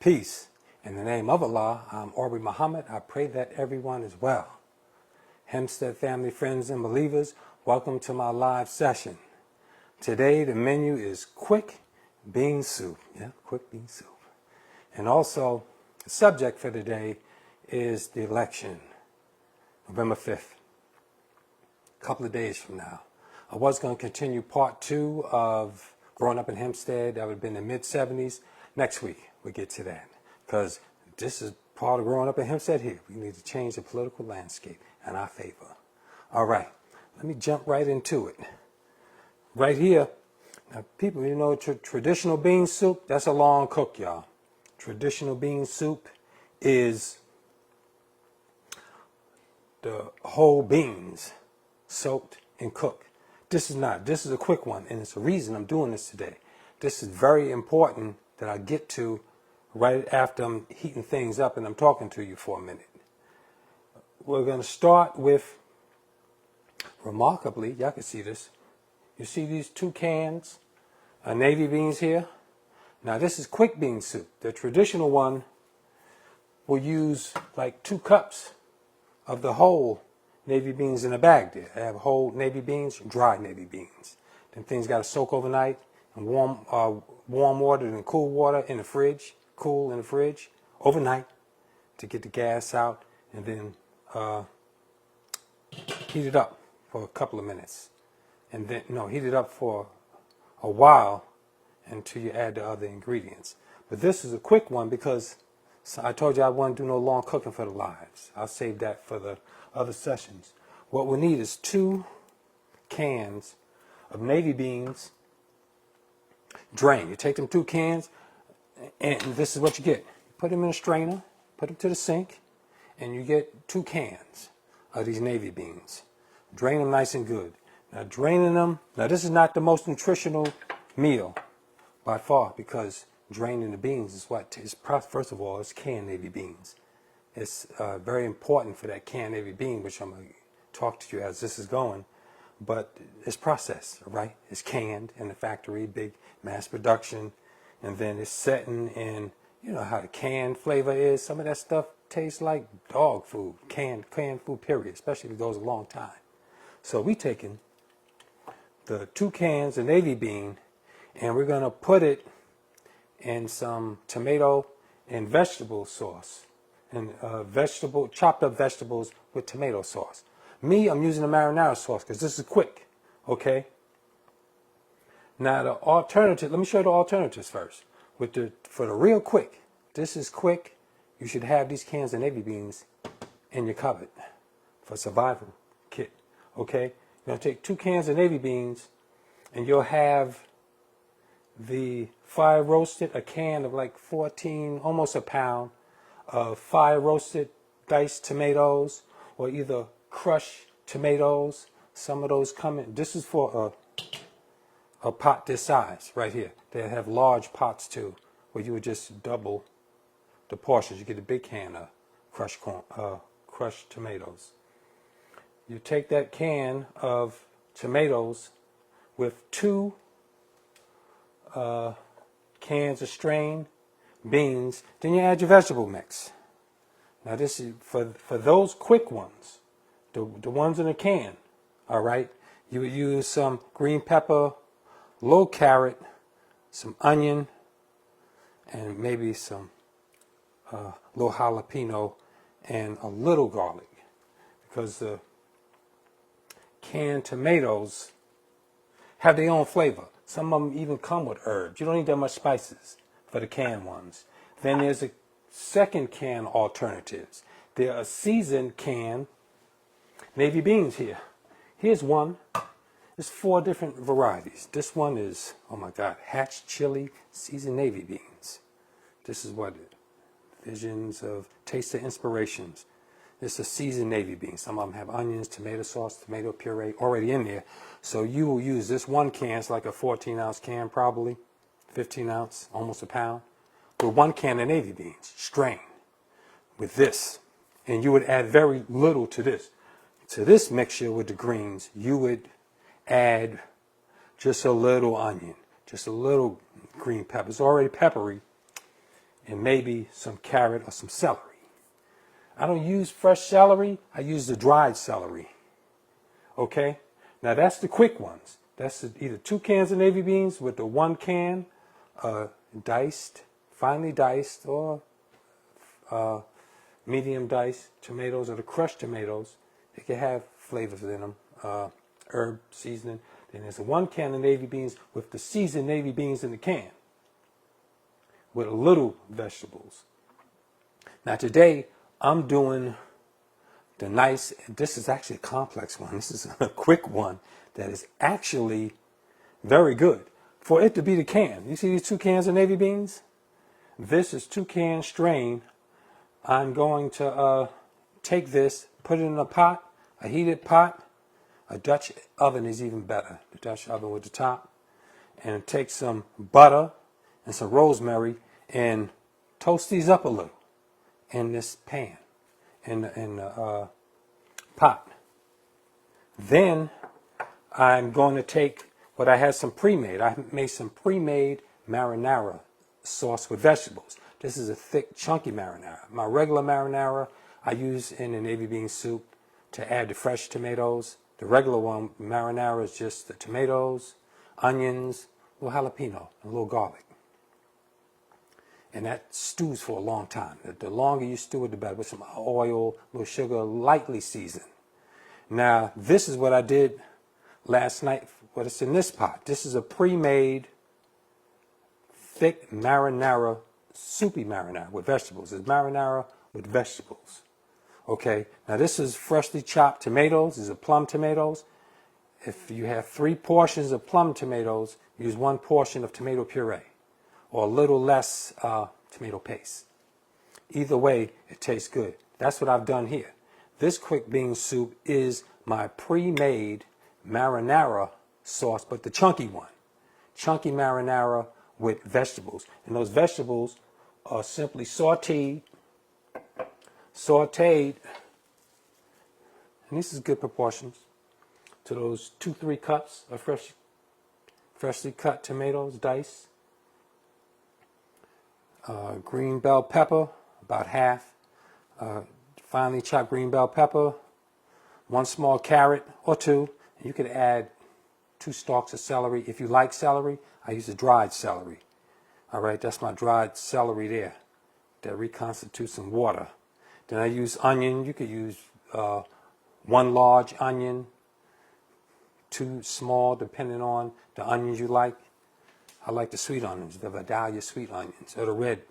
Peace. In the name of Allah, I'm Aubrey Muhammad. I pray that everyone is well. Hempstead family, friends, and believers, welcome to my live session. Today, the menu is quick bean soup. Yeah, quick bean soup. And also, the subject for today is the election, November 5th, a couple of days from now. I was going to continue part 2 of growing up in Hempstead. That would have been in the mid-70s. Next week, we'll get to that. Because this is part of growing up in Hempstead here. We need to change the political landscape in our favor. All right, let me jump right into it. Right here, now people, you know, traditional bean soup, that's a long cook, y'all. Traditional bean soup is the whole beans soaked and cooked. This is not. This is a quick one, and it's the reason I'm doing this today. This is very important that I get to right after I'm heating things up and I'm talking to you for a minute. We're going to start with, remarkably, y'all can see this. You see these 2 cans of navy beans here? Now this is quick bean soup. The traditional one will use like 2 cups of the whole navy beans in a bag there. I have whole navy beans, dry navy beans. Then things got to soak overnight in warm water and cool water in the fridge, cool in the fridge overnight to get the gas out, and then heat it up for a couple of minutes. And then, heat it up for a while until you add the other ingredients. But this is a quick one because I told you I wouldn't do no long cooking for the lives. I'll save that for the other sessions. What we need is 2 cans of navy beans drained. You take them 2 cans, and this is what you get. You put them in a strainer, put them to the sink, and you get 2 cans of these navy beans. Drain them nice and good. Now draining them, now this is not the most nutritional meal by far, because draining the beans is what is, first of all, it's canned navy beans. It's very important for that canned navy bean, which I'm going to talk to you as this is going. But it's processed, right? It's canned in the factory, big mass production, and then it's setting in, you know how the canned flavor is. Some of that stuff tastes like dog food, canned food, period, especially if it goes a long time. So we taking the 2 cans of navy bean, and we're going to put it in some tomato and vegetable sauce, and chopped up vegetables with tomato sauce. Me, I'm using a marinara sauce because this is quick, okay? Now the alternative, let me show you the alternatives first. For the real quick, this is quick, you should have these cans of navy beans in your cupboard for survival kit, okay? You're going to take 2 cans of navy beans, and you'll have the fire roasted, a can of like 14, almost a pound of fire roasted diced tomatoes, or either crushed tomatoes. Some of those come in. This is for a pot this size right here. They have large pots too, where you would just double the portions. You get a big can of crushed tomatoes. You take that can of tomatoes with 2 cans of strained beans, then you add your vegetable mix. Now this is for those quick ones, the ones in a can, all right? You would use some green pepper, low carrot, some onion, and maybe some little jalapeno and a little garlic, because the canned tomatoes have their own flavor. Some of them even come with herbs. You don't need that much spices for the canned ones. Then there's a second can alternatives. There are seasoned canned navy beans here. Here's one. There's 4 different varieties. This one is, oh my God, Hatch Chili Seasoned Navy Beans. This is what Visions of Taste of Inspirations. It's a seasoned navy bean. Some of them have onions, tomato sauce, tomato puree already in there. So you will use this 1 can. It's like a 14-ounce can probably, 15-ounce, almost a pound, with 1 can of navy beans, strained with this. And you would add very little to this. To this mixture with the greens, you would add just a little onion, just a little green pepper. It's already peppery. and maybe some carrot or some celery. I don't use fresh celery. I use the dried celery. Okay? Now that's the quick ones. That's either 2 cans of navy beans with the 1 can diced, finely diced, or medium diced tomatoes, or the crushed tomatoes. They can have flavors in them, herb seasoning. Then there's 1 can of navy beans with the seasoned navy beans in the can with a little vegetables. Now today I'm doing the nice, this is actually a complex one. This is a quick one that is actually very good. For it to be the can, you see these 2 cans of navy beans? This is 2 cans strained. I'm going to take this, put it in a pot, a heated pot. A Dutch oven is even better, the Dutch oven with the top. And take some butter and some rosemary and toast these up a little in this pan, in the pot. Then I'm going to take what I had some pre-made. I made some pre-made marinara sauce with vegetables. This is a thick, chunky marinara. My regular marinara I use in the navy bean soup to add the fresh tomatoes. The regular one, marinara, is just the tomatoes, onions, a little jalapeno, and a little garlic. And that stews for a long time. The longer you stew it, the better. With some oil, a little sugar, lightly seasoned. Now, this is what I did last night. What's in this pot? This is a pre-made, thick marinara, soupy marinara with vegetables. It's marinara with vegetables. Okay, now this is freshly chopped tomatoes. These are plum tomatoes. If you have 3 portions of plum tomatoes, use 1 portion of tomato puree or a little less tomato paste. Either way, it tastes good. That's what I've done here. This quick bean soup is my pre-made marinara sauce, but the chunky one. Chunky marinara with vegetables. And those vegetables are simply sauteed, and this is good proportions, to those 2-3 cups of freshly cut tomatoes, diced. Green bell pepper, about half. Finely chopped green bell pepper. 1 small carrot or 2. You could add 2 stalks of celery. If you like celery, I use the dried celery. All right, that's my dried celery there. That reconstitutes some water. Then I use onion. You could use 1 large onion, 2 small, depending on the onions you like. I like the sweet onions, the Vidalia sweet onions, or the red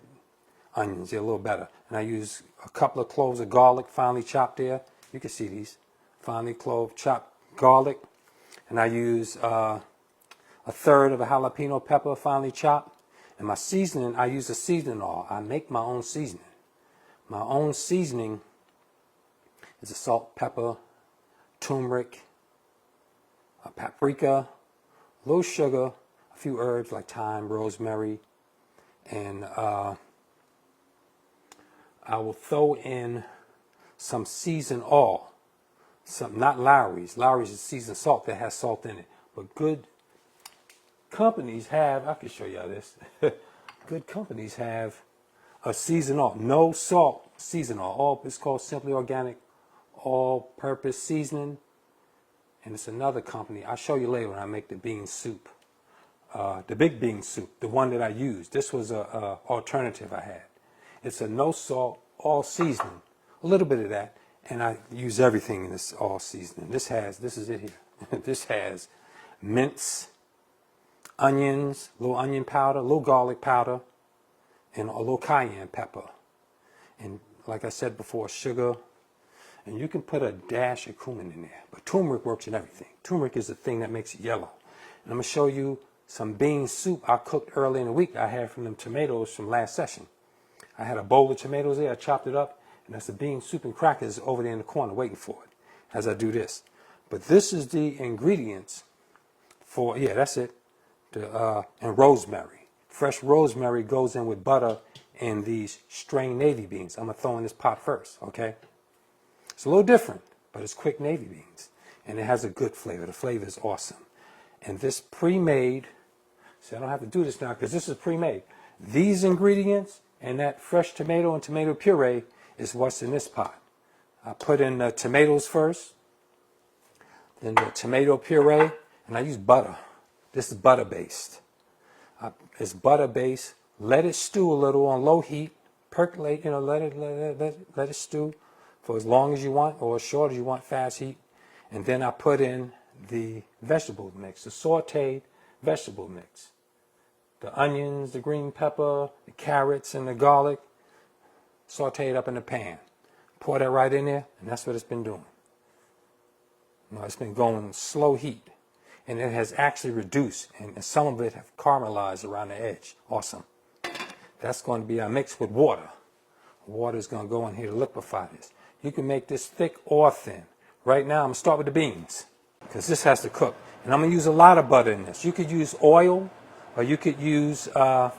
onions. They're a little better. And I use a couple of cloves of garlic, finely chopped there. You can see these. Finely chopped garlic. And I use a 1/3 of a jalapeno pepper, finely chopped. And my seasoning, I use a seasoning oil. I make my own seasoning. My own seasoning is a salt, pepper, turmeric, a paprika, a little sugar, a few herbs like thyme, rosemary, and I will throw in some seasoned oil. Some, not Lowry's. Lowry's is seasoned salt that has salt in it. But good companies have, I can show y'all this. Good companies have a seasoned oil. No salt seasoned oil. It's called Simply Organic All-Purpose Seasoning. And it's another company. I'll show you later when I make the bean soup. The big bean soup, the one that I used. This was a alternative I had. It's a no salt, all seasoning. A little bit of that. And I use everything in this all seasoning. This is it here. This has mince, onions, a little onion powder, a little garlic powder, and a little cayenne pepper. And like I said before, sugar. And you can put a dash of cumin in there. But turmeric works in everything. Turmeric is the thing that makes it yellow. And I'm going to show you some bean soup I cooked early in the week. I had from them tomatoes from last session. I had a bowl of tomatoes there. I chopped it up. And that's the bean soup and crackers over there in the corner waiting for it as I do this. But this is the ingredients for, yeah, that's it. And rosemary. Fresh rosemary goes in with butter and these strained navy beans. I'm going to throw in this pot first, okay? It's a little different, but it's quick navy beans. And it has a good flavor. The flavor is awesome. And this pre-made, see, I don't have to do this now because this is pre-made. These ingredients And that fresh tomato and tomato puree is what's in this pot. I put in the tomatoes first, then the tomato puree, and I use butter. This is butter based. It's butter based. Let it stew a little on low heat. Percolate, let it stew for as long as you want or as short as you want, fast heat. And then I put in the vegetable mix, the sauteed vegetable mix. The onions, the green pepper, the carrots, and the garlic, sauteed up in the pan. Pour that right in there, and that's what it's been doing. It's been going slow heat, and it has actually reduced, and some of it have caramelized around the edge. Awesome. That's going to be our mix with water. Water is going to go in here to liquefy this. You can make this thick or thin. Right now, I'm going to start with the beans, because this has to cook. And I'm going to use a lot of butter in this. You could use oil, or you could use olive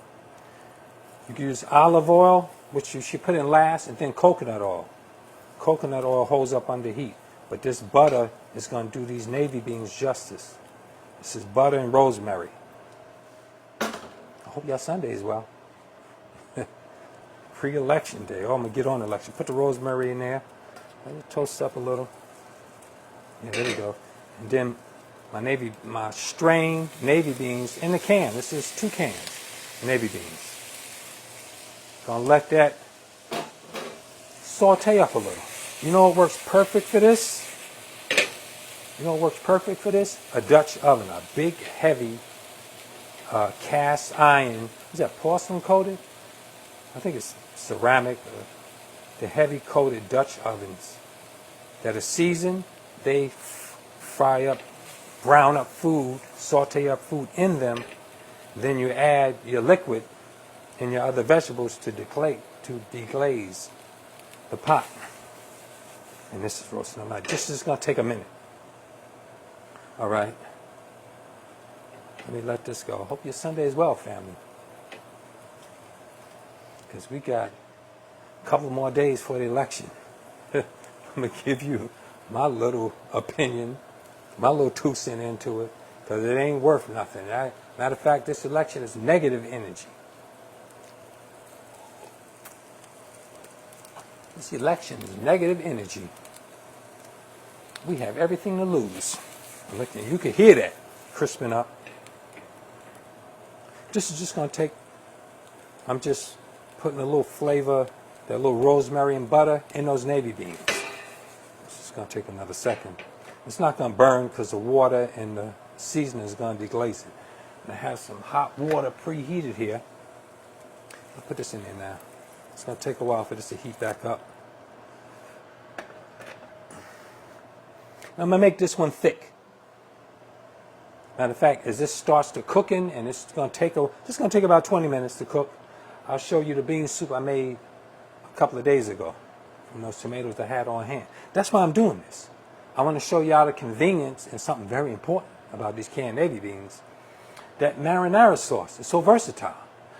oil, which you should put in last, and then coconut oil. Coconut oil holds up under heat, but this butter is going to do these navy beans justice. This is butter and rosemary. I hope your Sunday is well. Pre-election day. Oh, I'm going to get on election. Put the rosemary in there. Let it toast up a little. Yeah, there we go. And then my strained navy beans in the can. This is 2 cans navy beans. Gonna let that saute up a little. You know what works perfect for this? A Dutch oven, a big, heavy cast iron. Is that porcelain coated? I think it's ceramic. The heavy coated Dutch ovens that are seasoned. They fry up, brown up food, saute up food in them. Then you add your liquid and your other vegetables to deglaze the pot. And this is roasting on light. This is going to take a minute. All right. Let me let this go. Hope your Sunday is well, family. Because we got a couple more days for the election. I'm going to give you my little opinion, my little 2 cents into it, because it ain't worth nothing. Matter of fact, this election is negative energy. This election is negative energy. We have everything to lose. You can hear that crisping up. This is just going to take, I'm just putting a little flavor, that little rosemary and butter in those navy beans. It's just going to take another second. It's not going to burn because the water and the seasoning is going to deglaze it. And I have some hot water preheated here. I'll put this in there now. It's going to take a while for this to heat back up. Now I'm going to make this one thick. Matter of fact, as this starts to cooking, and it's going to take about 20 minutes to cook, I'll show you the bean soup I made a couple of days ago from those tomatoes I had on hand. That's why I'm doing this. I want to show y'all the convenience and something very important about these canned navy beans. That marinara sauce is so versatile.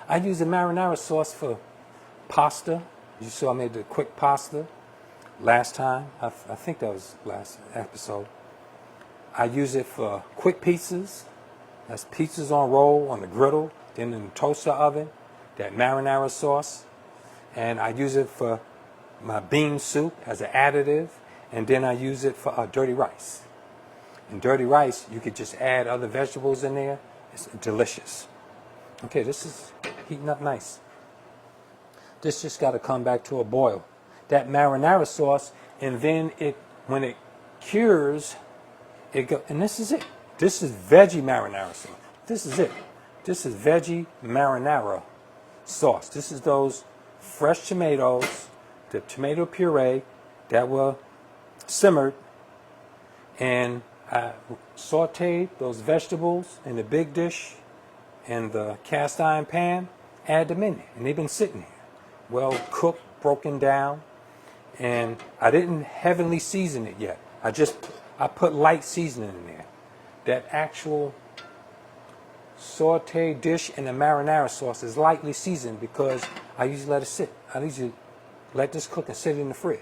I use the marinara sauce for pasta. You saw I made the quick pasta last time. I think that was last episode. I use it for quick pizzas. That's pizzas on roll on the griddle, then in the toaster oven, that marinara sauce. And I use it for my bean soup as an additive. And then I use it for dirty rice. In dirty rice, you could just add other vegetables in there. It's delicious. Okay, this is heating up nice. This just got to come back to a boil. That marinara sauce, and then when it cures, and this is it. This is veggie marinara sauce. This is it. This is veggie marinara sauce. This is those fresh tomatoes, the tomato puree that were simmered, and I sauteed those vegetables in the big dish in the cast iron pan, add them in there, and they've been sitting here, well cooked, broken down, and I didn't heavily season it yet. I put light seasoning in there. That actual saute dish and the marinara sauce is lightly seasoned because I usually let it sit. I usually let this cook and sit in the fridge.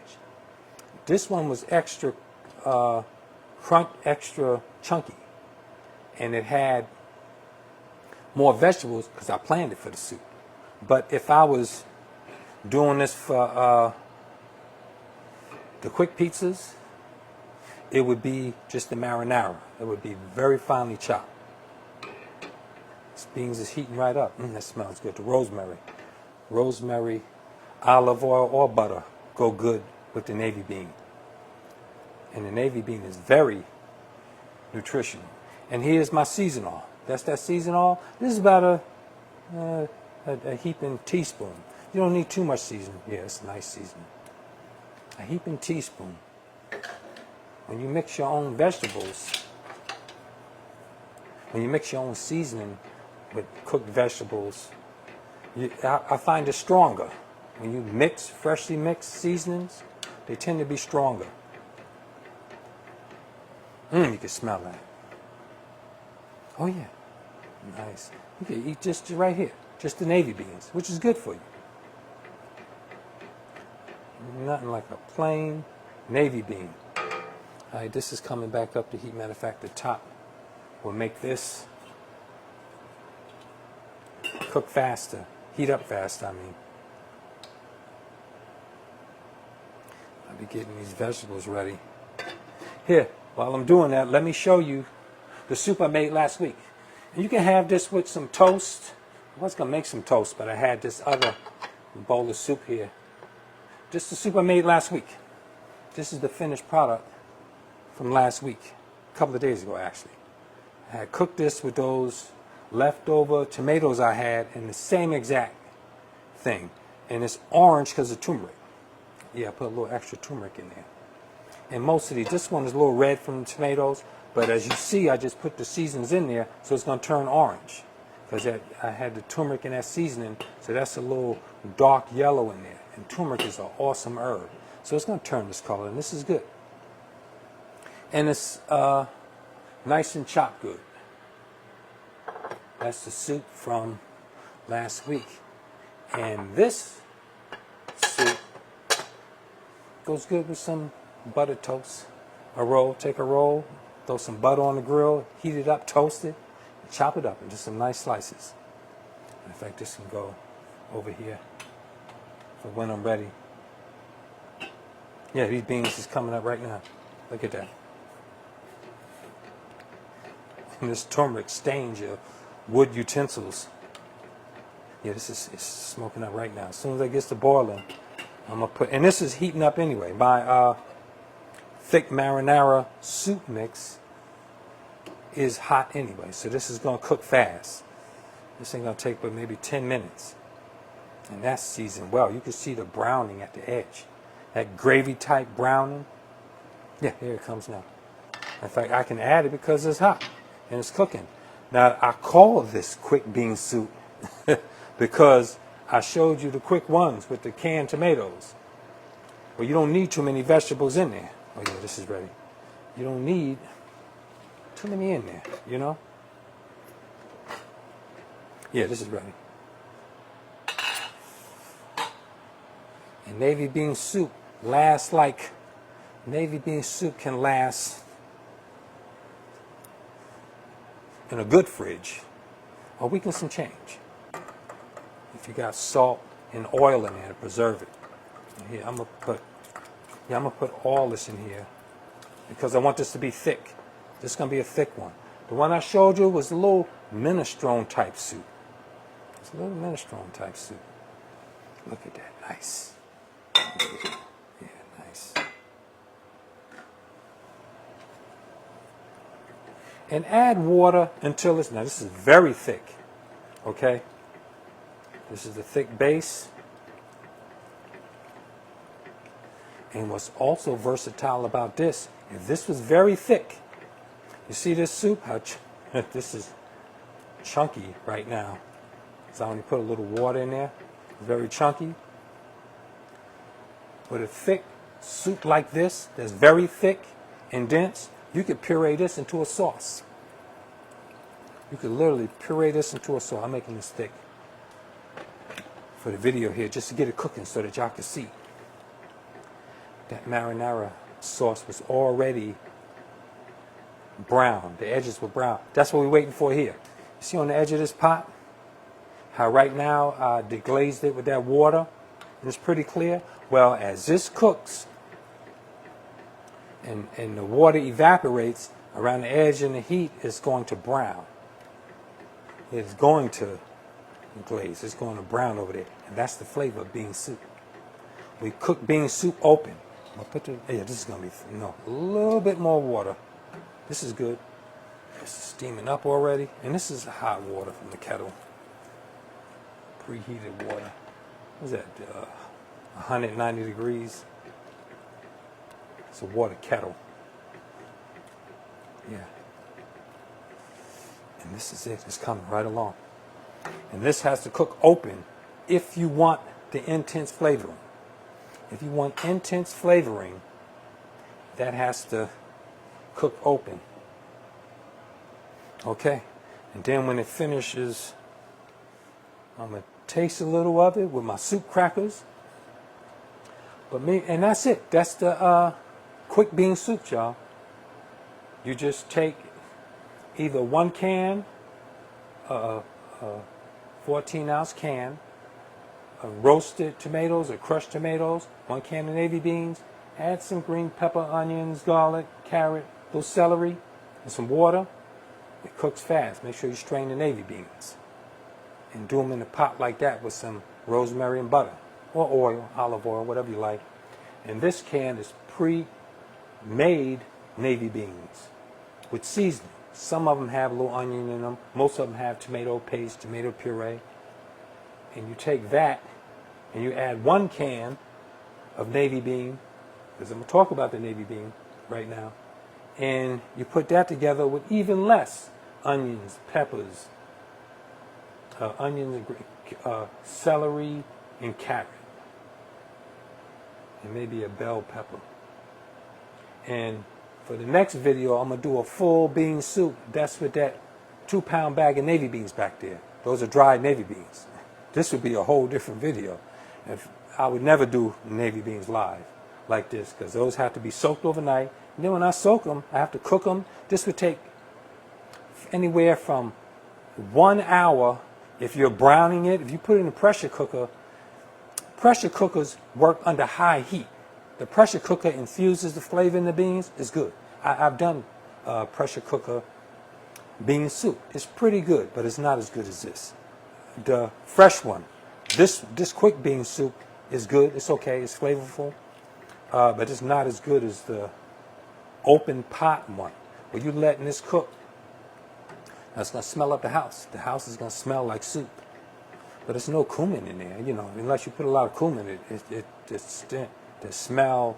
This one was extra extra chunky, and it had more vegetables because I planned it for the soup. But if I was doing this for the quick pizzas, it would be just the marinara. It would be very finely chopped. This beans is heating right up. That smells good. The rosemary. Rosemary, olive oil, or butter go good with the navy bean. And the navy bean is very nutritional. And here's my seasonal. That's that seasonal. This is about a heaping teaspoon. You don't need too much seasoning. Yeah, it's a nice seasoning. A heaping teaspoon. When you mix your own vegetables, when you mix your own seasoning with cooked vegetables, I find it stronger. When you mix, freshly mixed seasonings, they tend to be stronger. You can smell that. Oh yeah, nice. You can eat just right here, just the navy beans, which is good for you. Nothing like a plain navy bean. All right, this is coming back up to heat. Matter of fact, the top will make this cook faster, heat up faster, I mean. I'll be getting these vegetables ready. Here, while I'm doing that, let me show you the soup I made last week. And you can have this with some toast. I was going to make some toast, but I had this other bowl of soup here. Just the soup I made last week. This is the finished product from last week, a couple of days ago actually. I had cooked this with those leftover tomatoes I had and the same exact thing. And it's orange because of turmeric. Yeah, I put a little extra turmeric in there. And most of these, this one is a little red from the tomatoes, but as you see, I just put the seasonings in there, so it's going to turn orange. Because I had the turmeric in that seasoning, so that's a little dark yellow in there. And turmeric is an awesome herb. So it's going to turn this color, and this is good. And it's nice and chopped good. That's the soup from last week. And this soup goes good with some buttered toast. A roll, take a roll, throw some butter on the grill, heat it up, toast it, and chop it up into some nice slices. In fact, this can go over here for when I'm ready. Yeah, these beans is coming up right now. Look at that. And this turmeric stains your wood utensils. Yeah, this is it's smoking up right now. As soon as it gets to boiling, I'm gonna put, and this is heating up anyway. My thick marinara soup mix is hot anyway, so this is gonna cook fast. This ain't gonna take but maybe 10 minutes. And that's seasoned well. You can see the browning at the edge. That gravy type browning. Yeah, here it comes now. In fact, I can add it because it's hot and it's cooking. Now, I call this quick bean soup because I showed you the quick ones with the canned tomatoes. Well, you don't need too many vegetables in there. Oh yeah, this is ready. You don't need too many in there, you know? Yeah, this is ready. And navy bean soup lasts like, navy bean soup can last in a good fridge a week and some change. If you got salt and oil in there to preserve it. And here, I'm gonna put all this in here because I want this to be thick. This is gonna be a thick one. The one I showed you was a little minestrone type soup. It's a little minestrone type soup. Look at that, nice. Yeah, nice. And add water until it's, now this is very thick, okay? This is the thick base. And what's also versatile about this, if this was very thick, you see this soup, how this is chunky right now. So I only put a little water in there, it's very chunky. With a thick soup like this, that's very thick and dense, you could puree this into a sauce. You could literally puree this into a sauce. I'm making this thick for the video here just to get it cooking so that y'all can see. That marinara sauce was already brown. The edges were brown. That's what we're waiting for here. You see on the edge of this pot? How right now I deglazed it with that water. and it's pretty clear. Well, as this cooks and the water evaporates around the edge and the heat, it's going to brown. It's going to glaze. It's going to brown over there. And that's the flavor of bean soup. We cook bean soup open. I'll put the, yeah, this is going to be, no, a little bit more water. This is good. It's steaming up already. And this is hot water from the kettle. Preheated water. What's that? 190 degrees. It's a water kettle. Yeah. And this is it. It's coming right along. And this has to cook open if you want the intense flavoring. If you want intense flavoring, that has to cook open. Okay. And then when it finishes, I'm going to taste a little of it with my soup crackers. And that's it. That's the quick bean soup, y'all. You just take either one can, 14-ounce can, roasted tomatoes or crushed tomatoes, 1 can of navy beans, add some green pepper, onions, garlic, carrot, a little celery, and some water. It cooks fast. Make sure you strain the navy beans. And do them in a pot like that with some rosemary and butter. Or oil, olive oil, whatever you like. And this can is pre-made navy beans with seasoning. Some of them have a little onion in them. Most of them have tomato paste, tomato puree. And you take that and you add 1 can of navy bean, because I'm going to talk about the navy bean right now. And you put that together with even less onions, peppers, celery, and carrot. And maybe a bell pepper. And for the next video, I'm going to do a full bean soup. That's with that 2-pound bag of navy beans back there. Those are dried navy beans. This would be a whole different video. I would never do navy beans live like this, because those have to be soaked overnight. And then when I soak them, I have to cook them. This would take anywhere from 1 hour if you're browning it. If you put it in a pressure cooker, pressure cookers work under high heat. The pressure cooker infuses the flavor in the beans. It's good. I've done pressure cooker bean soup. It's pretty good, but it's not as good as this. The fresh one, this quick bean soup is good. It's okay. It's flavorful, but it's not as good as the open pot one. Where you letting this cook, that's gonna smell up the house. The house is gonna smell like soup. But there's no cumin in there, you know. Unless you put a lot of cumin, the smell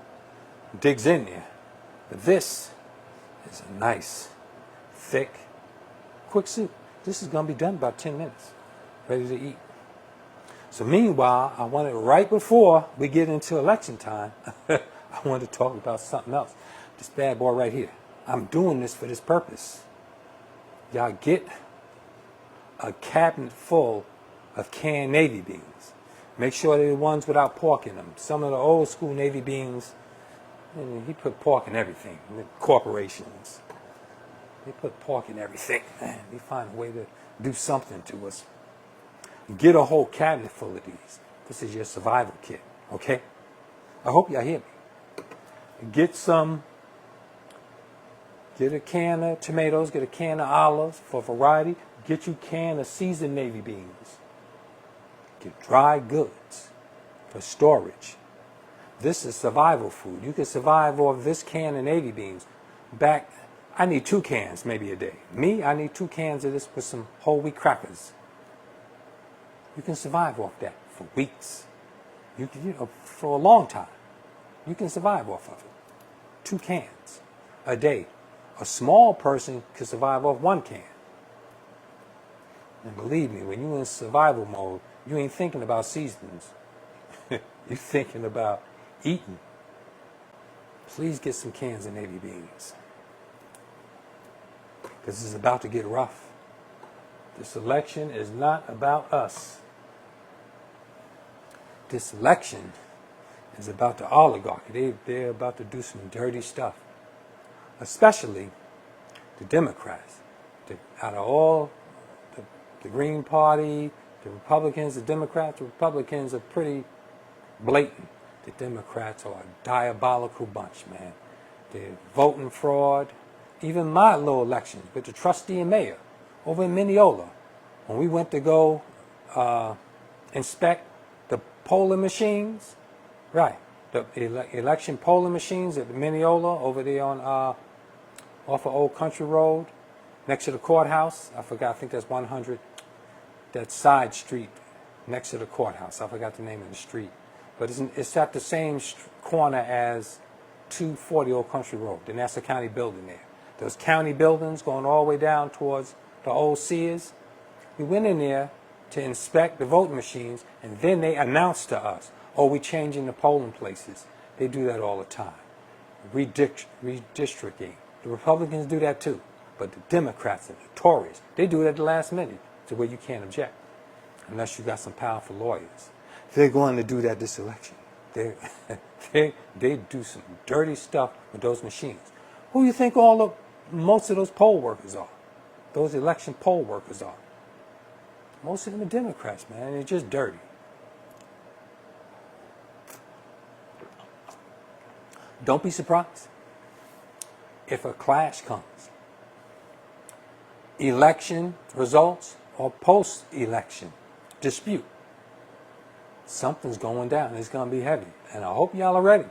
digs in there. But this is a nice, thick, quick soup. This is going to be done in about 10 minutes, ready to eat. So meanwhile, I wanted right before we get into election time, I wanted to talk about something else. This bad boy right here. I'm doing this for this purpose. Y'all get a cabinet full of canned navy beans. Make sure they're the ones without pork in them. Some of the old school navy beans, he put pork in everything. Corporations, they put pork in everything. Man, they find a way to do something to us. Get a whole cabinet full of these. This is your survival kit, okay? I hope y'all hear me. Get a can of tomatoes, get a can of olives for variety. Get you a can of seasoned navy beans. Get dry goods for storage. This is survival food. You can survive off this can of navy beans. I need 2 cans maybe a day. I need 2 cans of this with some whole wheat crackers. You can survive off that for weeks. For a long time. You can survive off of it. 2 cans a day. A small person can survive off 1 can. And believe me, when you're in survival mode, you ain't thinking about seasonings. You're thinking about eating. Please get some cans of navy beans. Because it's about to get rough. This election is not about us. This election is about the oligarchy. They're about to do some dirty stuff. Especially the Democrats. Out of all the Green Party, the Republicans, the Democrats are pretty blatant. The Democrats are a diabolical bunch, man. They're voting fraud. Even my little elections with the trustee and mayor over in Mineola, when we went to go inspect the polling machines, right, the election polling machines at the Mineola over there on off of Old Country Road, next to the courthouse. I forgot, I think that's 100, that side street next to the courthouse. I forgot the name of the street. But it's at the same corner as 240 Old Country Road, the Nassau County building there. Those county buildings going all the way down towards the old Sears. We went in there to inspect the voting machines, and then they announced to us, oh, we're changing the polling places. They do that all the time. Redistricting. The Republicans do that too. But the Democrats are notorious. They do it at the last minute to where you can't object unless you got some powerful lawyers. They're going to do that this election. They do some dirty stuff with those machines. Who do you think most of those poll workers are? Those election poll workers are. Most of them are Democrats, man. They're just dirty. Don't be surprised if a clash comes. Election results or post-election dispute. Something's going down. It's going to be heavy. And I hope y'all are ready.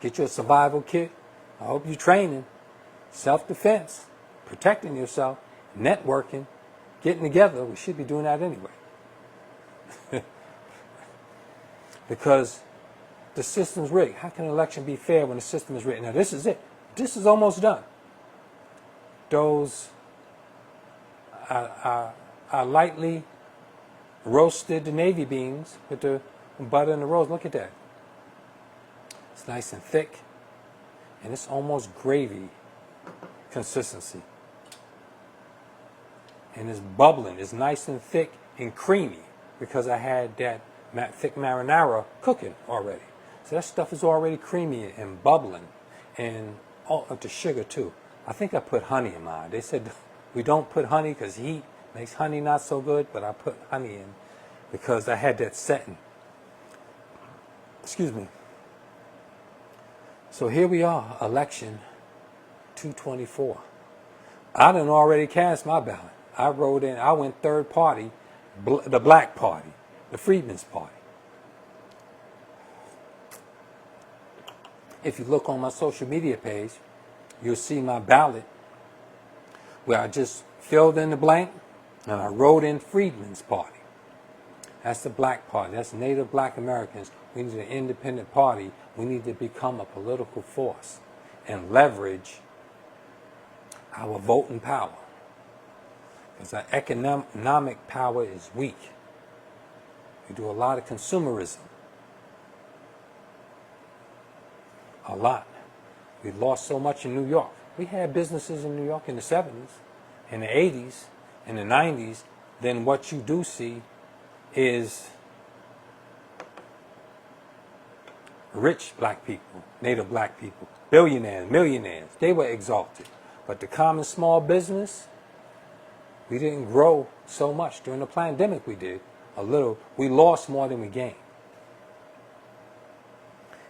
Get your survival kit. I hope you're training. Self-defense. Protecting yourself. Networking. Getting together. We should be doing that anyway. Because the system's rigged. How can an election be fair when the system is rigged? Now this is it. This is almost done. Those I lightly roasted the navy beans with the butter and the rose. Look at that. It's nice and thick, and it's almost gravy consistency. And it's bubbling. It's nice and thick and creamy because I had that thick marinara cooking already. So that stuff is already creamy and bubbling, and the sugar too. I think I put honey in mine. They said we don't put honey because heat makes honey not so good, but I put honey in because I had that setting. Excuse me. So here we are, election 224. I done already cast my ballot. I went third party, the black party, the Freedmen's Party. If you look on my social media page, you'll see my ballot where I just filled in the blank and I wrote in Freedmen's Party. That's the black party. That's Native Black Americans. We need an independent party. We need to become a political force and leverage our voting power. Because our economic power is weak. We do a lot of consumerism. A lot. We lost so much in New York. We had businesses in New York in the 70s, in the 80s, in the 90s. Then what you do see is rich black people, native black people, billionaires, millionaires. They were exalted. But the common small business, we didn't grow so much. During the pandemic we did a little. We lost more than we gained.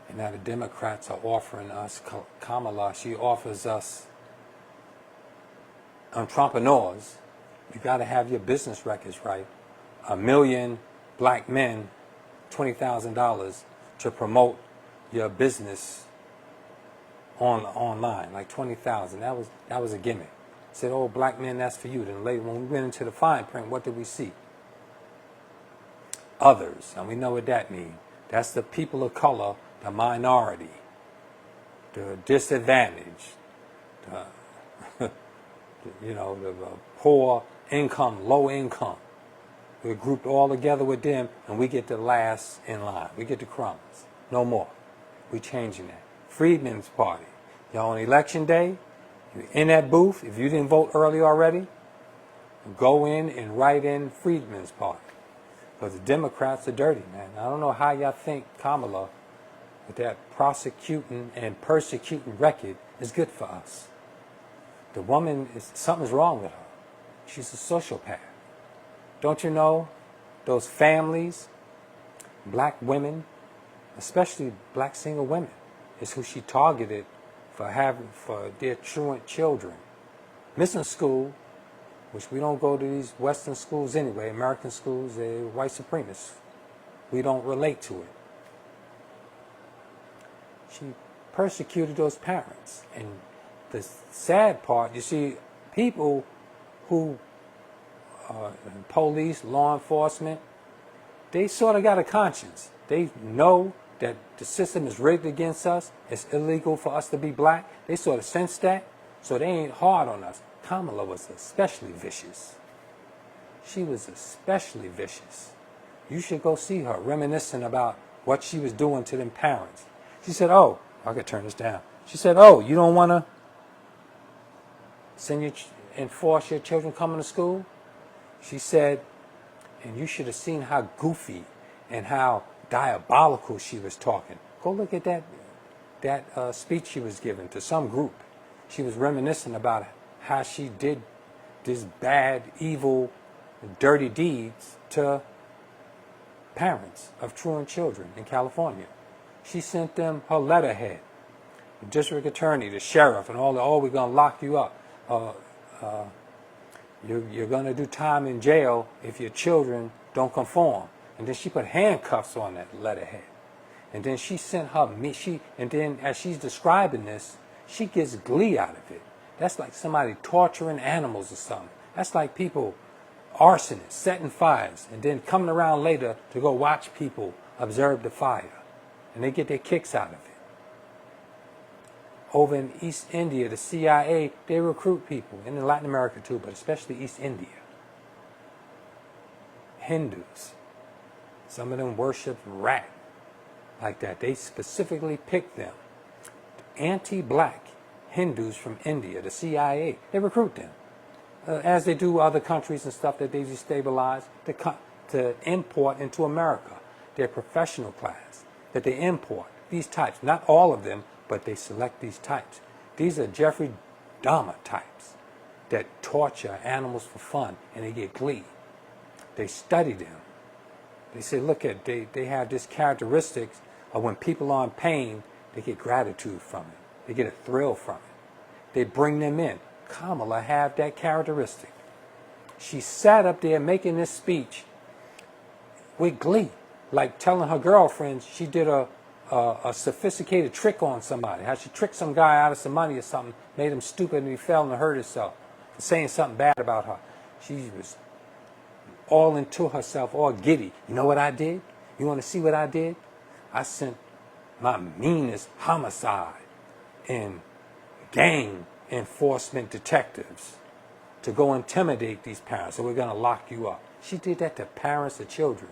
And now the Democrats are offering us, Kamala, she offers us entrepreneurs. You got to have your business records right. 1 million black men, $20,000 to promote your business online, like 20,000. That was a gimmick. Said, oh, black men, that's for you. Then later, when we went into the fine print, what did we see? Others, and we know what that means. That's the people of color, the minority, the disadvantaged, the poor income, low income. We're grouped all together with them, and we get the last in line. We get the crumbs. No more. We're changing that. Freedmen's Party. Y'all on election day, you're in that booth. If you didn't vote early already, go in and write in Freedmen's Party. Because the Democrats are dirty, man. I don't know how y'all think Kamala, with that prosecuting and persecuting record, is good for us. The woman, something's wrong with her. She's a sociopath. Don't you know those families black women, especially black single women, is who she targeted for their truant children. Missing school, which we don't go to these Western schools anyway, American schools, they're white supremacists. We don't relate to it. She persecuted those parents. And the sad part, you see, people who, police, law enforcement, they sort of got a conscience. They know that the system is rigged against us. It's illegal for us to be black. They sort of sense that, so they ain't hard on us. Kamala was especially vicious. She was especially vicious. You should go see her, reminiscing about what she was doing to them parents. She said, oh, I could turn this down. She said, oh, you don't want to enforce your children coming to school? She said, and you should have seen how goofy and how diabolical she was talking. Go look at that speech she was giving to some group. She was reminiscing about how she did these bad, evil, dirty deeds to parents of truant children in California. She sent them her letterhead, the district attorney, the sheriff, and all the, oh, we're going to lock you up. You're going to do time in jail if your children don't conform. And then she put handcuffs on that letterhead. And then she sent her, and then as she's describing this, she gets glee out of it. That's like somebody torturing animals or something. That's like people, arsonists, setting fires, and then coming around later to go watch people observe the fire. And they get their kicks out of it. Over in East India, the CIA, they recruit people, and in Latin America too, but especially East India. Hindus. Some of them worship rat like that. They specifically pick them. Anti-black Hindus from India, the CIA, they recruit them. As they do other countries and stuff that they destabilize to import into America. Their professional class that they import. These types, not all of them, but they select these types. These are Jeffrey Dahmer types that torture animals for fun and they get glee. They study them. They say, look at, they have this characteristics of when people are in pain, they get gratitude from it. They get a thrill from it. They bring them in. Kamala have that characteristic. She sat up there making this speech with glee, like telling her girlfriends she did a sophisticated trick on somebody. How she tricked some guy out of some money or something, made him stupid and he fell and hurt himself, for saying something bad about her. She was all into herself, all giddy. You know what I did? You want to see what I did? I sent my meanest homicide and gang enforcement detectives to go intimidate these parents. So we're going to lock you up. She did that to parents of children.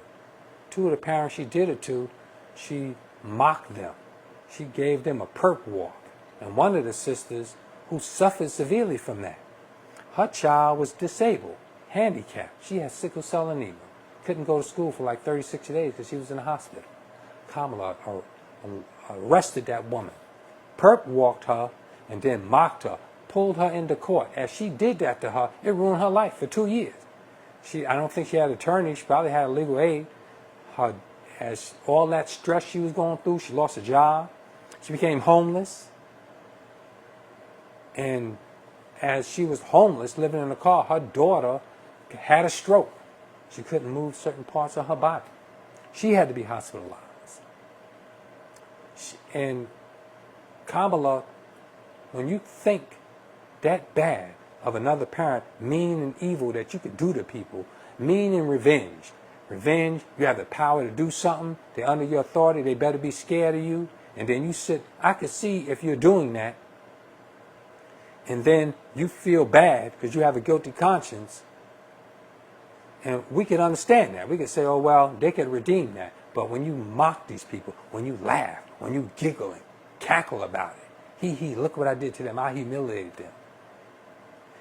Two of the parents she did it to, she mocked them. She gave them a perp walk. And one of the sisters who suffered severely from that, her child was disabled, handicapped. She had sickle cell anemia. Couldn't go to school for like 36 days because she was in the hospital. Kamala arrested that woman, perp walked her, and then mocked her, pulled her into court. As she did that to her, it ruined her life for 2 years. I don't think she had an attorney. She probably had legal aid. As all that stress she was going through, she lost a job. She became homeless. And as she was homeless, living in a car, her daughter had a stroke. She couldn't move certain parts of her body. She had to be hospitalized. And Kamala, when you think that bad of another parent, mean and evil that you could do to people, mean and revenge, you have the power to do something, they're under your authority, they better be scared of you, and then you sit, I could see if you're doing that, and then you feel bad because you have a guilty conscience, and we could understand that. We could say, oh, well, they could redeem that. But when you mock these people, when you laugh, when you giggle and cackle about it, look what I did to them, I humiliated them.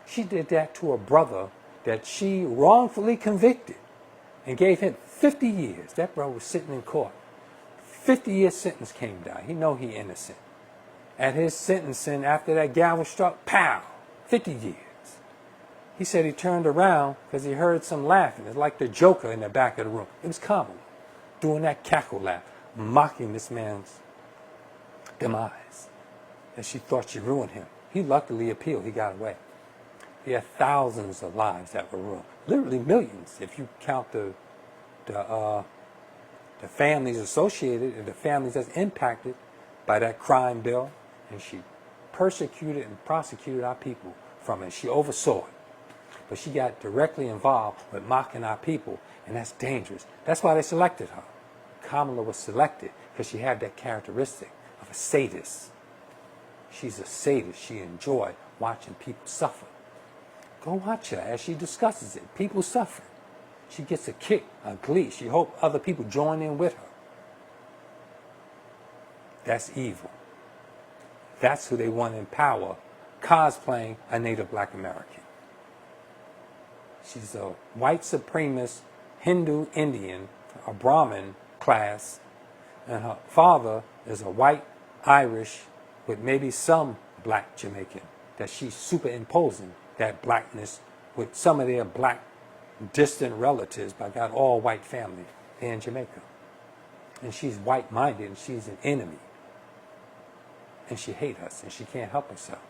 She did that to a brother that she wrongfully convicted and gave him 50 years. That brother was sitting in court. 50-year sentence came down. He know he innocent. At his sentencing, after that gavel struck, pow, 50 years. He said he turned around because he heard some laughing. It's like the Joker in the back of the room. It was Kamala. doing that cackle laugh, mocking this man's demise. And she thought she ruined him. He luckily appealed. He got away. He had thousands of lives that were ruined. Literally millions, if you count the families associated and the families that's impacted by that crime bill. And she persecuted and prosecuted our people from it. She oversaw it. But she got directly involved with mocking our people, and that's dangerous. That's why they selected her. Kamala was selected because she had that characteristic of a sadist. She's a sadist. She enjoyed watching people suffer. Go watch her as she discusses it. People suffer. She gets a kick, a glee. She hopes other people join in with her. That's evil. That's who they want in power, cosplaying a Native Black American. She's a white supremacist Hindu Indian, a Brahmin class, and her father is a white Irish with maybe some black Jamaican, that she's superimposing that blackness with some of their black distant relatives, but got all white family in Jamaica. And she's white-minded and she's an enemy. And she hates us and she can't help herself.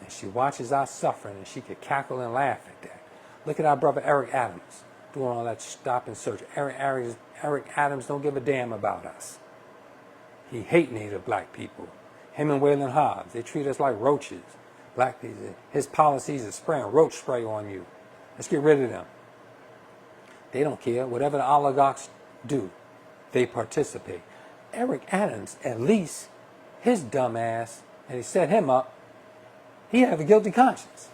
And she watches our suffering and she could cackle and laugh at that. Look at our brother Eric Adams doing all that stop and search. Eric Adams don't give a damn about us. He hate Native black people. Him and Waylon Hobbs, they treat us like roaches. Black people, his policies is spraying roach spray on you. Let's get rid of them. They don't care. Whatever the oligarchs do, they participate. Eric Adams, at least, his dumb ass, and he set him up, he had a guilty conscience.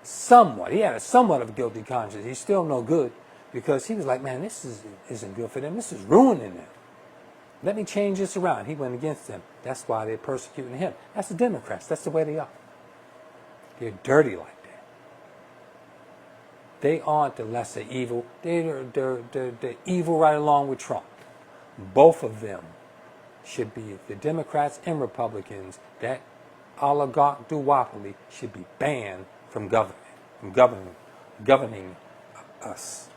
Somewhat. He had a somewhat of a guilty conscience. He's still no good because he was like, man, this isn't good for them. This is ruining them. Let me change this around. He went against them. That's why they're persecuting him. That's the Democrats. That's the way they are. They're dirty like that. They aren't the lesser evil. They're evil right along with Trump. Both of them should be, the Democrats and Republicans, that oligarch duopoly should be banned from governing us.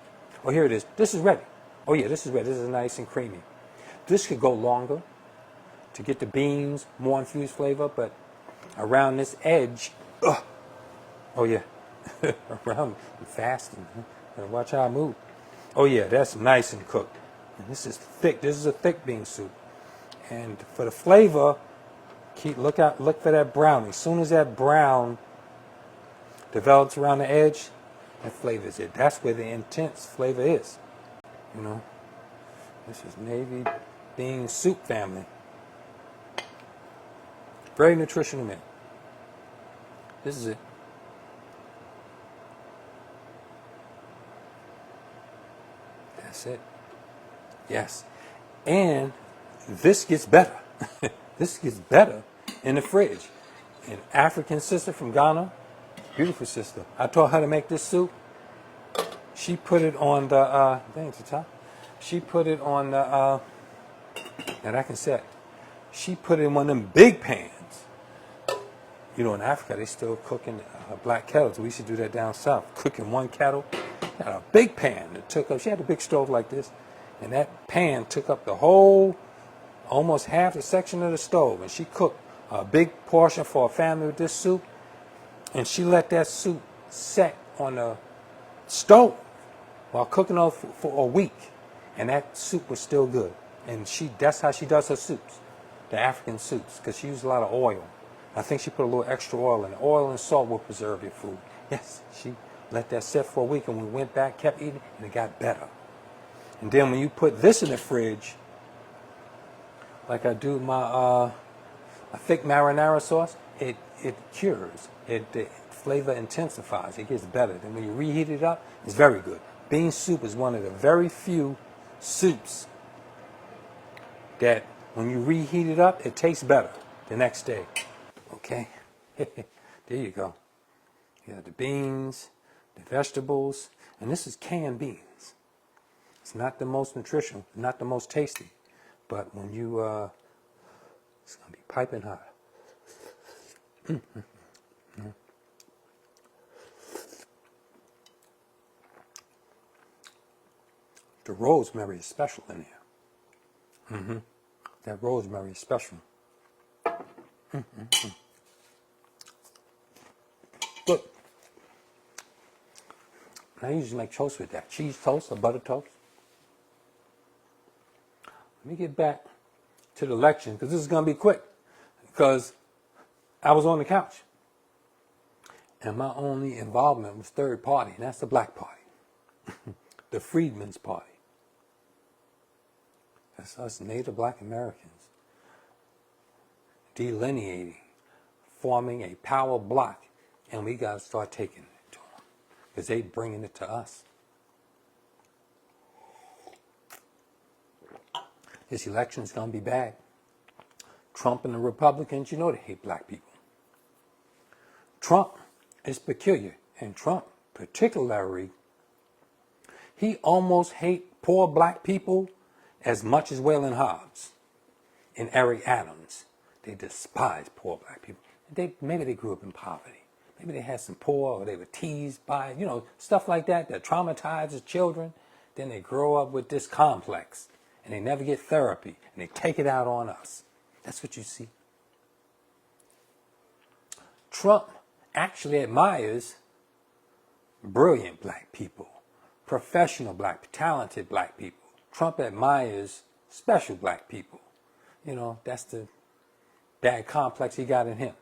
Oh, here it is. This is ready. Oh yeah, this is ready. This is nice and creamy. This could go longer to get the beans, more infused flavor, but around this edge, oh yeah, around fast and watch how I move. Oh yeah, that's nice and cooked. And this is thick. This is a thick bean soup. And for the flavor, look for that browning. As soon as that brown develops around the edge, that flavors it. That's where the intense flavor is. You know, this is navy bean soup family. Very nutritional meal. This is it. That's it. Yes. And this gets better. This gets better in the fridge. An African sister from Ghana, beautiful sister. I taught her to make this soup. She put it on the, she put it on the, and I can set. She put it in one of them big pans. You know, in Africa, they still cook in black kettles. We used to do that down south. Cook in one kettle. Had a big pan that took up, she had a big stove like this. And that pan took up the whole, almost half the section of the stove. And she cooked a big portion for a family with this soup. And she let that soup set on the stove while cooking it for a week. And that soup was still good. And that's how she does her soups, the African soups, because she used a lot of oil. I think she put a little extra oil in it. Oil and salt will preserve your food. Yes, she let that sit for a week, and we went back, kept eating, and it got better. And then when you put this in the fridge, like I do my a thick marinara sauce, it cures. The flavor intensifies. It gets better. Then when you reheat it up, it's very good. Bean soup is one of the very few soups that when you reheat it up, it tastes better the next day. Okay? There you go. You got the beans, the vegetables, and this is canned beans. It's not the most nutritional, not the most tasty, but when you, it's going to be piping hot. The rosemary is special in here. That rosemary is special. Good. I usually make toast with that. Cheese toast or butter toast. Let me get back to the election because this is going to be quick. Because I was on the couch. And my only involvement was third party, and that's the Black Party. The Freedmen's Party. That's us Native Black Americans delineating, forming a power block, and we got to start taking it to them because they bringing it to us. This election is going to be bad. Trump and the Republicans, you know they hate black people. Trump is peculiar, and Trump particularly, he almost hate poor black people as much as Waylon Hobbs and Eric Adams. They despise poor black people. Maybe they grew up in poverty. Maybe they had some poor, or they were teased by, stuff like that traumatizes children. Then they grow up with this complex, and they never get therapy, and they take it out on us. That's what you see. Trump actually admires brilliant black people, professional black, talented black people. Trump admires special black people. That's the bad complex he got in him.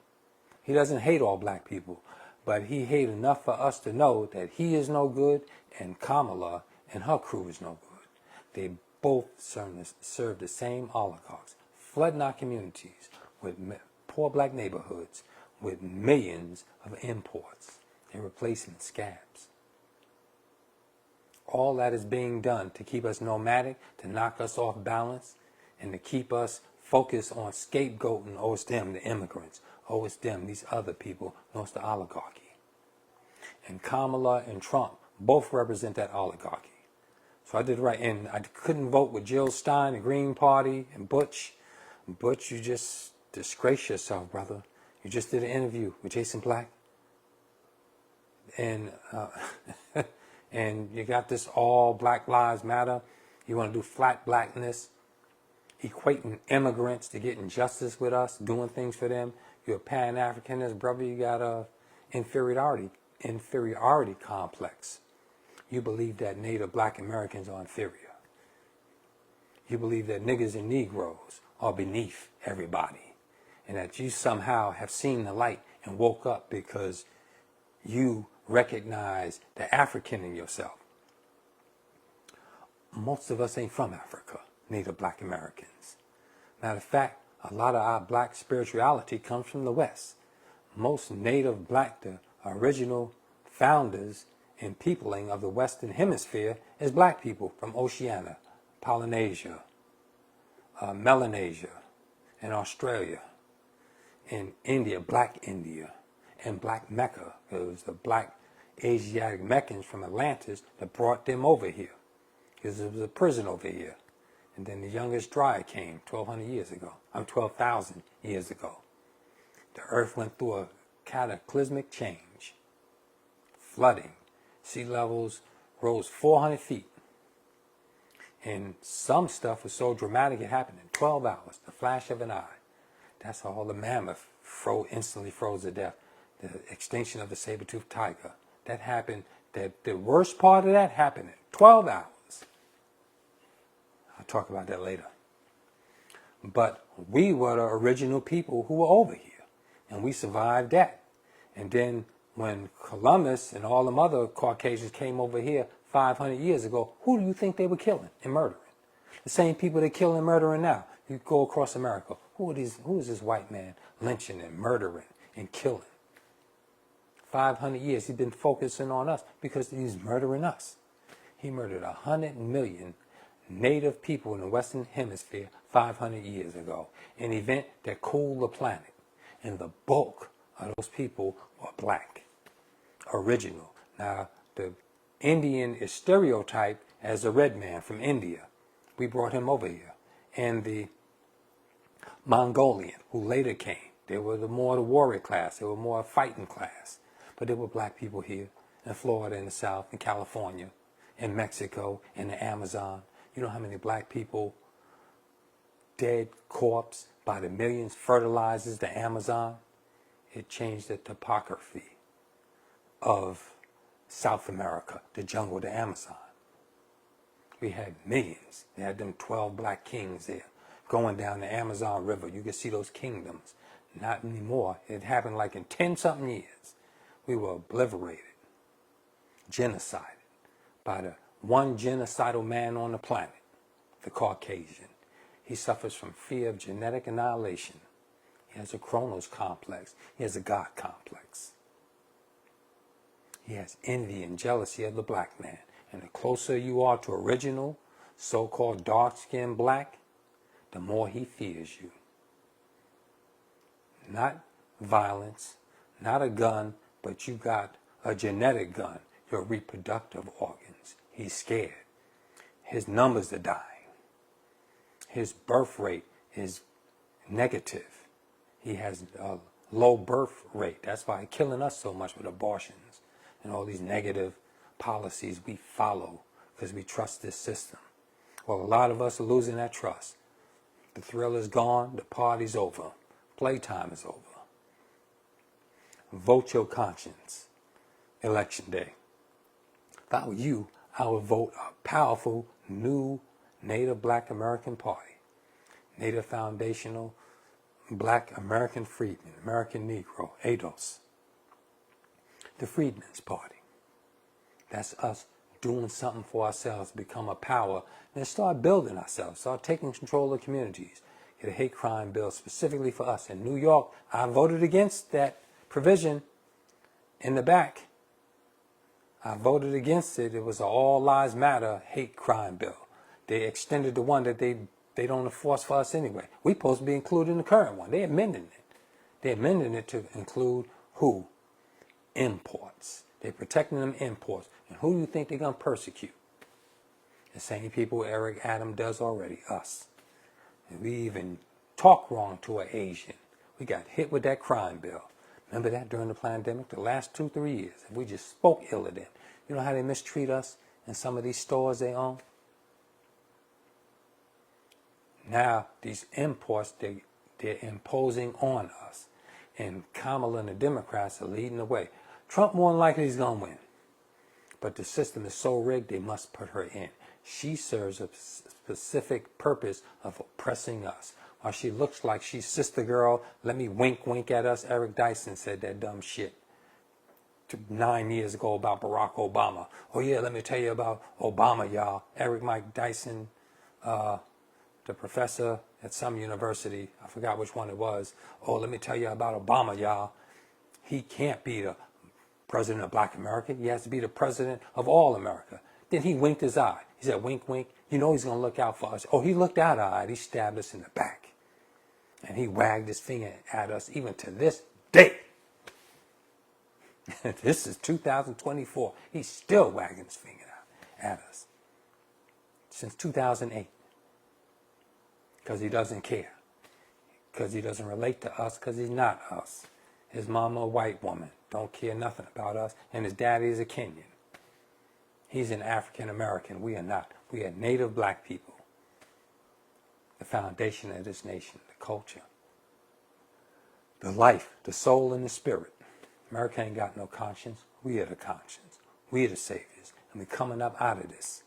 He doesn't hate all black people, but he hate enough for us to know that he is no good and Kamala and her crew is no good. They both serve the same oligarchs, flooding our communities with poor black neighborhoods with millions of imports. They're replacing scabs. All that is being done to keep us nomadic, to knock us off balance, and to keep us focused on scapegoating, oh, it's them, the immigrants. Oh, it's them, these other people. No, it's the oligarchy. And Kamala and Trump both represent that oligarchy. So I did right. And I couldn't vote with Jill Stein, the Green Party, and Butch. Butch, you just disgrace yourself, brother. You just did an interview with Jason Black. And and you got this all Black Lives Matter. You want to do flat blackness, equating immigrants to getting justice with us, doing things for them. You're a Pan-Africanist, brother. You got a inferiority complex. You believe that Native Black Americans are inferior. You believe that niggas and Negroes are beneath everybody, and that you somehow have seen the light and woke up because you recognize the African in yourself. Most of us ain't from Africa, Native Black Americans. Matter of fact, a lot of our black spirituality comes from the West. Most Native Black, the original founders and peopling of the Western Hemisphere is black people from Oceania, Polynesia, Melanesia, and Australia, and India, Black India, and Black Mecca. It was the black Asiatic Meccans from Atlantis that brought them over here, because it was a prison over here. And then the youngest dry came 1,200 years ago. 12,000 years ago. The earth went through a cataclysmic change. Flooding. Sea levels rose 400 feet. And some stuff was so dramatic it happened in 12 hours, the flash of an eye. That's how the mammoth instantly froze to death. The extinction of the saber-toothed tiger. That happened, the worst part of that happened in 12 hours. I'll talk about that later. But we were the original people who were over here. And we survived that. And then when Columbus and all them other Caucasians came over here 500 years ago, who do you think they were killing and murdering? The same people they kill and murdering now. You go across America. Who is this white man lynching and murdering and killing? 500 years he's been focusing on us because he's murdering us. He murdered 100 million native people in the Western Hemisphere 500 years ago. An event that cooled the planet. And the bulk of those people were black. Original. Now, the Indian is stereotyped as a red man from India. We brought him over here. And the Mongolian, who later came, they were the warrior class. They were more fighting class. But there were black people here in Florida, in the South, in California, in Mexico, in the Amazon. You know how many black people, dead corpse by the millions, fertilizes the Amazon? It changed the topography of South America, the jungle, the Amazon. We had millions. They had them 12 black kings there going down the Amazon River. You could see those kingdoms. Not anymore. It happened like in 10-something years. We were obliterated, genocided by the one genocidal man on the planet, the Caucasian. He suffers from fear of genetic annihilation. He has a Chronos complex. He has a God complex. He has envy and jealousy of the black man. And the closer you are to original, so-called dark-skinned black, the more he fears you. Not violence, not a gun, but you got a genetic gun, your reproductive organs. He's scared. His numbers are dying. His birth rate is negative. He has a low birth rate. That's why he's killing us so much with abortions and all these negative policies we follow because we trust this system. Well, a lot of us are losing that trust. The thrill is gone. The party's over. Playtime is over. Vote your conscience. Election day. If I were you, I would vote a powerful new Native Black American Party. Native Foundational Black American Freedmen, American Negro, ADOS. The Freedmen's Party. That's us doing something for ourselves, become a power, and start building ourselves, start taking control of communities. Get a hate crime bill specifically for us. In New York, I voted against that provision in the back. I voted against it. It was an All Lives Matter hate crime bill. They extended the one that they don't enforce for us anyway. We're supposed to be included in the current one. They're amending it. They're amending it to include who? Imports. They're protecting them imports. And who do you think they're going to persecute? The same people Eric Adams does already, us. And we even talk wrong to an Asian. We got hit with that crime bill. Remember that during the pandemic? The last 2-3 years. We just spoke ill of them. You know how they mistreat us in some of these stores they own? Now, these imports, they're imposing on us. And Kamala and the Democrats are leading the way. Trump more than likely is going to win. But the system is so rigged, they must put her in. She serves a specific purpose of oppressing us. While she looks like she's sister girl, let me wink at us. Eric Dyson said that dumb shit 9 years ago about Barack Obama. Oh yeah, let me tell you about Obama, y'all. Eric Mike Dyson, the professor at some university, I forgot which one it was. Oh, let me tell you about Obama, y'all. He can't be the president of Black America. He has to be the president of all America. Then he winked his eye. He said, wink, wink. You know he's going to look out for us. Oh, he looked out our eye. He stabbed us in the back. And he wagged his finger at us even to this day. This is 2024. He's still wagging his finger at us. Since 2008. Because he doesn't care. Because he doesn't relate to us. Because he's not us. His mama a white woman. Don't care nothing about us. And his daddy is a Kenyan. He's an African American. We are not. We are native black people. The foundation of this nation, the culture, the life, the soul, and the spirit. America ain't got no conscience. We are the conscience. We are the saviors. And we're coming up out of this.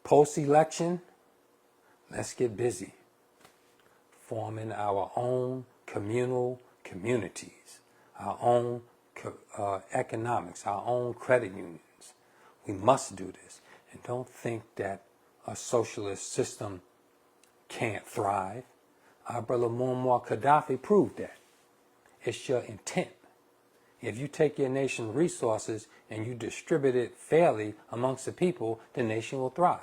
Post-election, let's get busy. Forming our own communal communities. Our own economics. Our own credit unions. We must do this. And don't think that a socialist system can't thrive. Our brother Muammar Gaddafi proved that. It's your intent. If you take your nation's resources and you distribute it fairly amongst the people, the nation will thrive.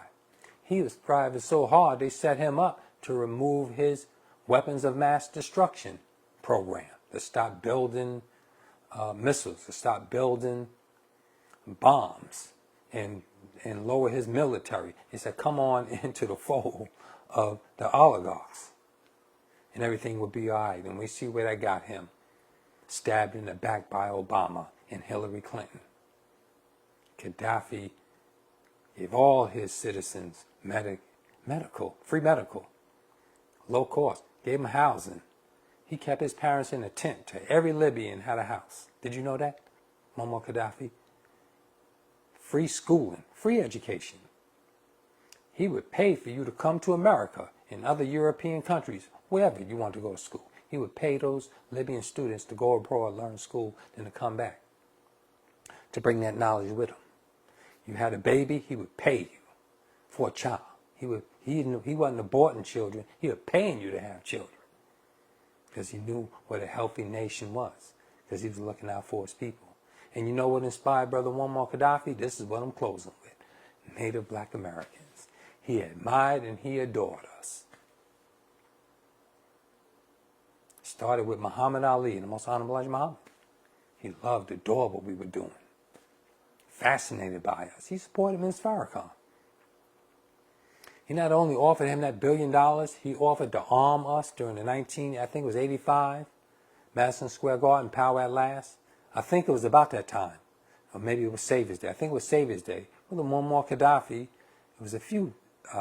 He was thriving so hard, they set him up to remove his weapons of mass destruction program, to stop building missiles, to stop building bombs, and lower his military. He said, come on into the fold of the oligarchs, and everything will be all right. And we see where that got him. Stabbed in the back by Obama and Hillary Clinton. Gaddafi gave all his citizens free medical, low cost, gave them housing. He kept his parents in a tent till every Libyan had a house. Did you know that? Muammar Gaddafi. Free schooling, free education. He would pay for you to come to America and other European countries, wherever you want to go to school. He would pay those Libyan students to go abroad, learn school, then to come back, to bring that knowledge with him. You had a baby, he would pay you for a child. He wasn't aborting children, he was paying you to have children. Because he knew what a healthy nation was, because he was looking out for his people. And you know what inspired Brother Muammar Gaddafi? This is what I'm closing with. Native black Americans. He admired and he adored us. Started with Muhammad Ali, the most honorable Elijah Muhammad. He loved, adored what we were doing. Fascinated by us. He supported Ms. Farrakhan. He not only offered him that $1 billion, he offered to arm us during the 85, Madison Square Garden, Power at Last. I think it was about that time. Or maybe it was Savior's Day. I think it was Savior's Day. Well, the Muammar Gaddafi, it was a few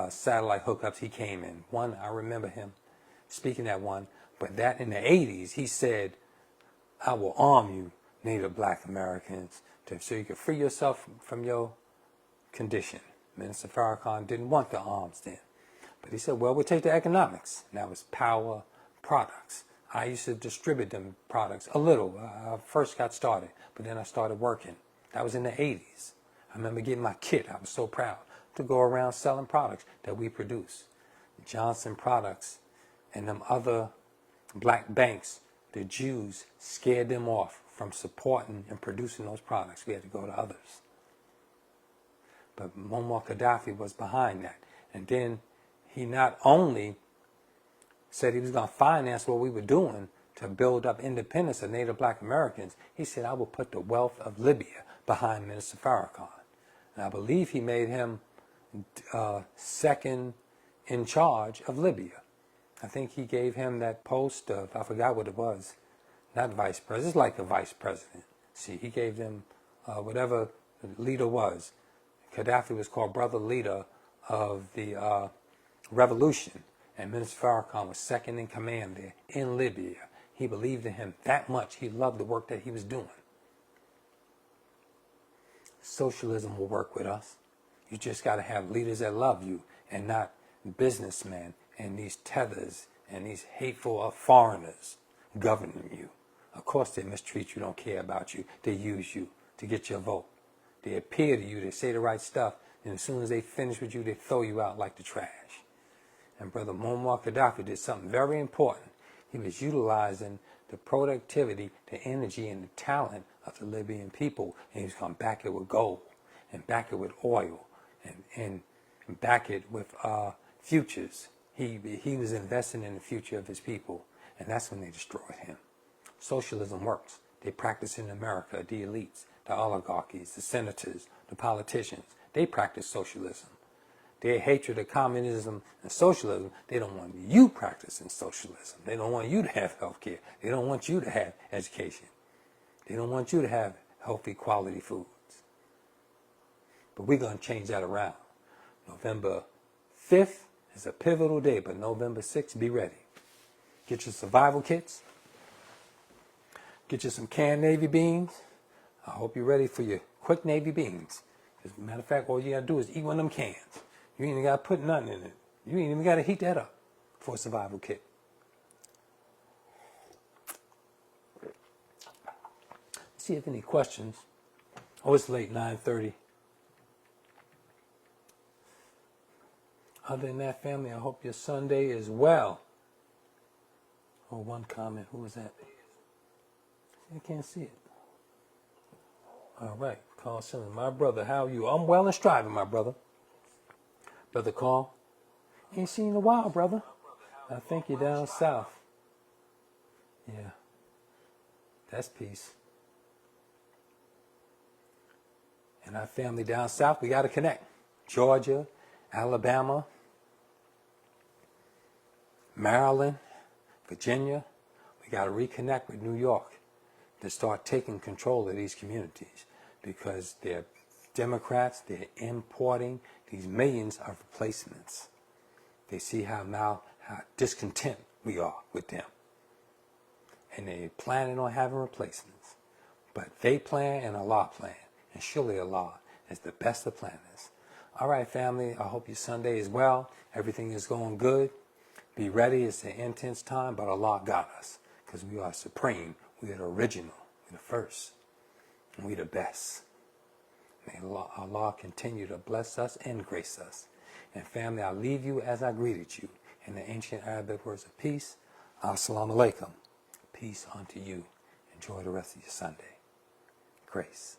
satellite hookups he came in. One, I remember him speaking at one. But that in the 80s, he said, I will arm you, Native black Americans, so you can free yourself from your condition. Minister Farrakhan didn't want the arms then. But he said, well, we'll take the economics. And that was power products. I used to distribute them products a little. I first got started, but then I started working. That was in the 80s. I remember getting my kit. I was so proud to go around selling products that we produce. Johnson Products and them other black banks, the Jews scared them off from supporting and producing those products. We had to go to others. But Muammar Gaddafi was behind that. And then he not only said he was going to finance what we were doing to build up independence of Native black Americans, he said, I will put the wealth of Libya behind Minister Farrakhan. And I believe he made him second in charge of Libya. I think he gave him that post of, I forgot what it was, not vice president, it's like a vice president. See, he gave them whatever the leader was. Gaddafi was called brother leader of the revolution, and Minister Farrakhan was second in command there in Libya. He believed in him that much. He loved the work that he was doing. Socialism will work with us. You just got to have leaders that love you and not businessmen and these tethers and these hateful foreigners governing you. Of course they mistreat you, don't care about you. They use you to get your vote. They appear to you, they say the right stuff, and as soon as they finish with you, they throw you out like the trash. And Brother Muammar Gaddafi did something very important. He was utilizing the productivity, the energy, and the talent of the Libyan people, and he was going to back it with gold, and back it with oil, and back it with futures. He was investing in the future of his people, and that's when they destroyed him. Socialism works. They practice in America, the elites, the oligarchies, the senators, the politicians. They practice socialism. Their hatred of communism and socialism, they don't want you practicing socialism. They don't want you to have health care. They don't want you to have education. They don't want you to have healthy, quality foods. But we're going to change that around. November 5th is a pivotal day, but November 6th, be ready. Get your survival kits. Get you some canned Navy beans. I hope you're ready for your quick Navy beans. As a matter of fact, all you got to do is eat one of them cans. You ain't even got to put nothing in it. You ain't even got to heat that up for a survival kit. See if any questions. Oh, it's late, 9:30. Other than that, family, I hope your Sunday is well. Oh, one comment. Who was that? I can't see it. All right. Carl Simmons. My brother, how are you? I'm well and striving, my brother. Brother Carl. Ain't seen you in a while, brother. I think you're down south. Yeah. That's peace. And our family down south, we got to connect. Georgia, Alabama, Maryland, Virginia. We got to reconnect with New York to start taking control of these communities because they're Democrats, they're importing these millions of replacements. They see how discontent we are with them. And they're planning on having replacements. But they plan and Allah plan. And surely Allah is the best of planners. All right, family, I hope your Sunday is well. Everything is going good. Be ready. It's an intense time, but Allah got us. Because we are supreme. We are the original. We're the first. And we're the best. May Allah continue to bless us and grace us. And family, I leave you as I greeted you in the ancient Arabic words of peace. Assalamu alaikum. Peace unto you. Enjoy the rest of your Sunday. Grace.